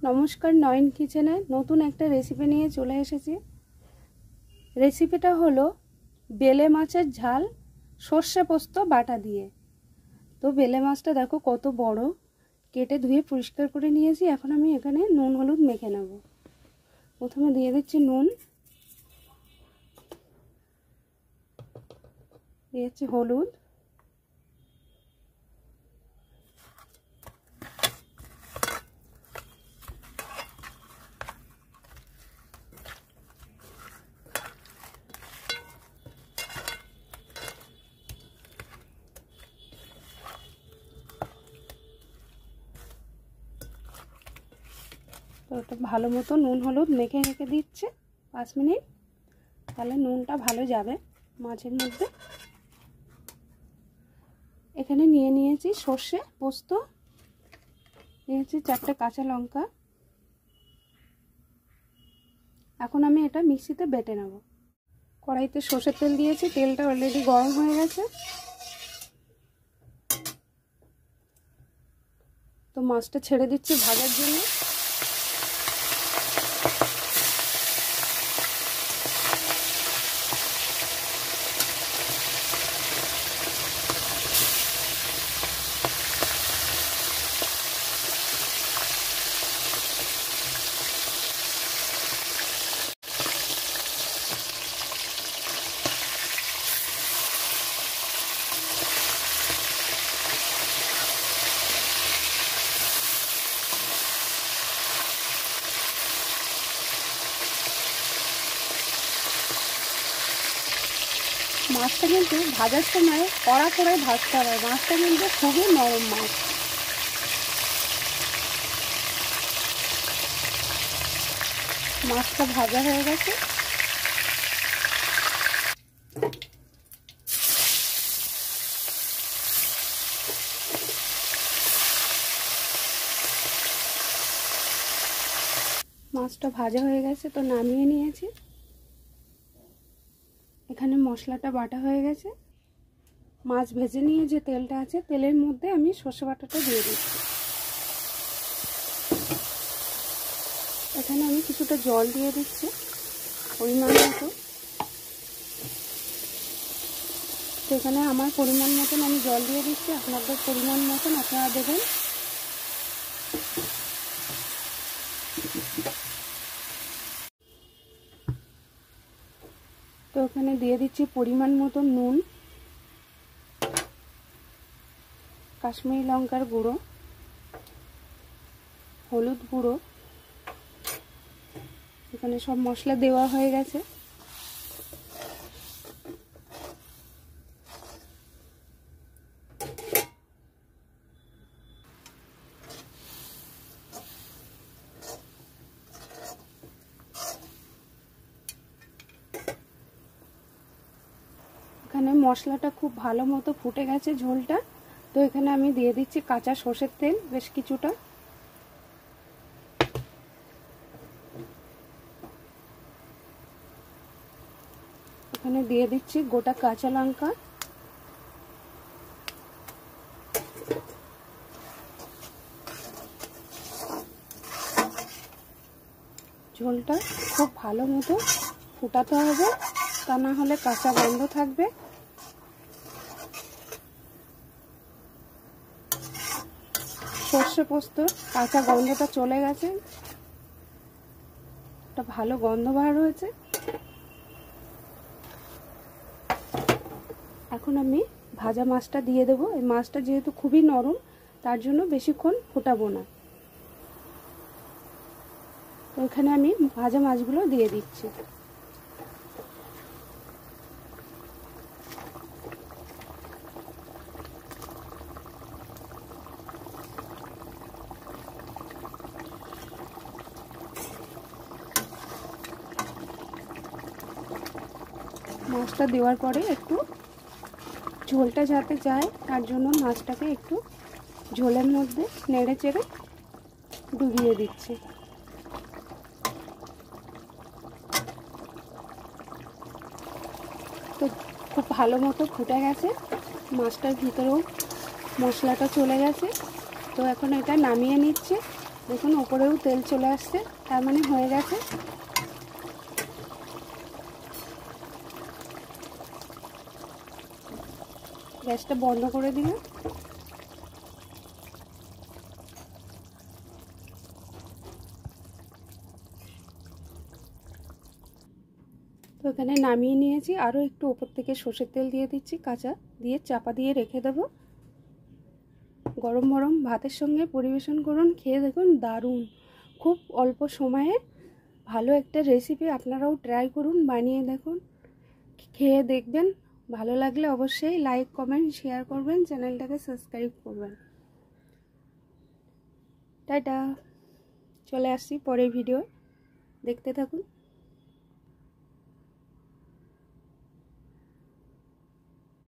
নমস্কার, নয়ন কিচেনে নতুন একটা রেসিপি নিয়ে চলে এসেছি। রেসিপিটা হলো বেলে মাছের ঝাল সর্ষে পোস্ত বাটা দিয়ে। তো বেলে মাছটা দেখো কত বড়, কেটে ধুয়ে পরিষ্কার করে নিয়েছি। এখন আমি এখানে নুন হলুদ মেখে নেব। প্রথমে দিয়ে দিচ্ছি নুন, দিয়েছি হলুদ, তো ওটা ভালো মতো নুন হলুদ মেখে রেখে দিচ্ছে 5 মিনিট, তাহলে নুনটা ভালো যাবে মাছের মধ্যে। এখানে নিয়ে নিয়েছি সর্ষে পোস্ত, নিয়েছি 4টে কাঁচা লঙ্কা। এখন আমি এটা মিক্সিতে বেটে নেব। কড়াইতে সর্ষের তেল দিয়েছি, তেলটা অলরেডি গরম হয়ে গেছে। তো মাছটা ছেড়ে দিচ্ছি ভাজার জন্য। মাছটা কিন্তু ভাজার সময় কড়া করে ভাজতে হবে, মাছটা কিন্তু খুবই নরম মাছ। মাছটা ভাজা হয়ে গেছে। মাছটা ভাজা হয়ে গেছে, তো নামিয়ে নিয়েছি। এখানে মশলাটা বাটা হয়ে গেছে। মাছ ভেজে নিয়ে যে তেলটা আছে, তেলের মধ্যে আমি সর্ষে বাটাটা দিয়ে দিচ্ছি। এখানে আমি কিছুটা জল দিয়ে দিচ্ছি পরিমাণ মতো। তো এখানে আমার পরিমাণ মতন আমি জল দিয়ে দিচ্ছি, আপনাদের পরিমাণ মতন আপনারা দেবেন। তো এখানে দিয়ে দিচ্ছি পরিমাণ মতো নুন, কাশ্মীরি লঙ্কার গুঁড়ো, হলুদ গুঁড়ো। এখানে সব মশলা দেওয়া হয়ে গেছে। এখানে মশলাটা খুব ভালো মতো ফুটে গেছে ঝোলটা। তো এখানে আমি দিয়ে দিচ্ছি কাঁচা সর্ষের তেল বেশ কিছুটা। এখানে দিয়ে দিচ্ছি গোটা কাঁচা লঙ্কা, ঝোলটা খুব ভালো মতো ফুটাতে হবে, তা না হলে কাঁচা গন্ধ থাকবে। সর্ষে পোস্ত কাঁচা গন্ধটা চলে গেছে, একটা ভালো গন্ধ বার হয়েছে। এখন আমি ভাজা মাছটা দিয়ে দেবো। এই মাছটা যেহেতু খুবই নরম, তার জন্য বেশিক্ষণ ফোটাবো না। তো এখানে আমি ভাজা মাছগুলো দিয়ে দিচ্ছি। মাছটা দেওয়ার পরে একটু ঝোলটা যাতে যায়, তার জন্য মাছটাকে একটু ঝোলের মধ্যে নেড়ে চেড়ে ডুবিয়ে দিচ্ছি। তো খুব ভালো মতো ফুটে গেছে, মাছটার ভিতরেও মশলাটা চলে গেছে। তো এখন এটা নামিয়ে নিচ্ছে। দেখুন ওপরেও তেল চলে আসছে, তার মানে হয়ে গেছে। গ্যাসটা বন্ধ করে দিলাম। তো এখানে নামিয়ে নিয়েছি, আরও একটু ওপর থেকে সর্ষের তেল দিয়ে দিচ্ছি কাঁচা, দিয়ে চাপা দিয়ে রেখে দেবো। গরম গরম ভাতের সঙ্গে পরিবেশন করুন, খেয়ে দেখুন দারুণ, খুব অল্প সময়ে ভালো একটা রেসিপি। আপনারাও ট্রাই করুন, বানিয়ে দেখুন, খেয়ে দেখবেন। ভালো লাগলে অবশ্যই লাইক কমেন্ট শেয়ার করবেন, চ্যানেলটাকে সাবস্ক্রাইব করবেন। টাটা, চলে আসছি পরের ভিডিও, দেখতে থাকুন।